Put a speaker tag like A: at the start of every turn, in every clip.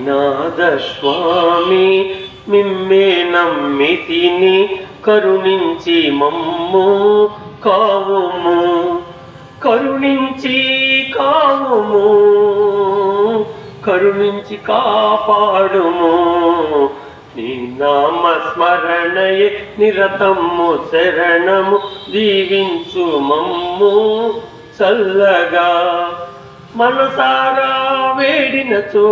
A: శ్రీనాథ స్వామి మిమ్మే నమ్మితిని కరుణించి మమ్ము కావుము, కరుణించి కావుము, కరుణించి కాపాడుము. నీ నామ స్మరణయే నిరతము శరణము, దీవించు మమ్ము చల్లగా. మనసారా వేడినచో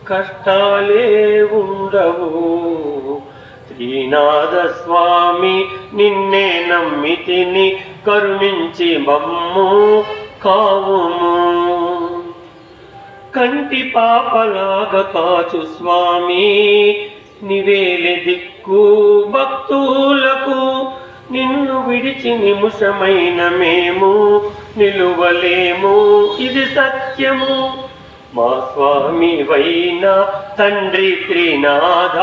A: కష్టాలే ఉండవు. శ్రీనాథ స్వామి నిన్నే నమ్మితిని కరుణించి మమ్ము కావుము. కంటి పాపలాగా కాచు స్వామి నివేలె దిక్కు భక్తులకు, నిన్ను విడిచి నిమిషమైన మేము నిలువలేము, ఇది సత్యము. మా స్వామి వైనా తండ్రి త్రినాథ,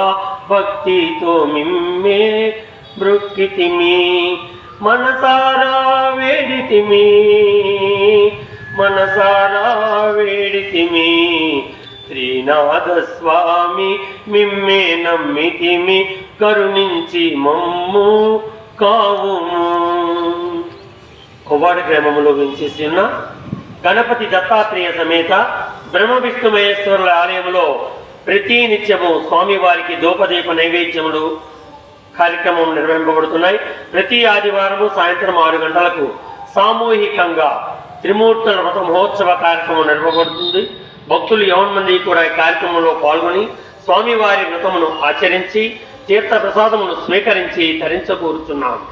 A: భక్తితో మిమ్మే బ్రొక్కితిమి, మనసారా వేడితిమి, మనసారా వేడితిమి. శ్రీనాథ స్వామి మిమ్మే నమ్మితిమి కరుణించి మమ్ము కావుము. కొవ్వాడ గ్రామంలో వించేసి ఉన్న గణపతి దత్తాత్రేయ సమేత బ్రహ్మ విష్ణు మహేశ్వరుల ఆలయంలో ప్రతి నిత్యము స్వామివారికి ధూపదీప నైవేద్యములు కార్యక్రమం నిర్వహింపబడుతున్నాయి. ప్రతి ఆదివారము సాయంత్రం 6 గంటలకు సామూహికంగా త్రిమూర్తుల వ్రత మహోత్సవ కార్యక్రమం నిర్వహింపబడుతుంది. భక్తులు 50 మంది కూడా ఈ కార్యక్రమంలో పాల్గొని స్వామివారి వ్రతమును ఆచరించి తీర్థ ప్రసాదమును స్వీకరించి తరించకూరుచున్నాము.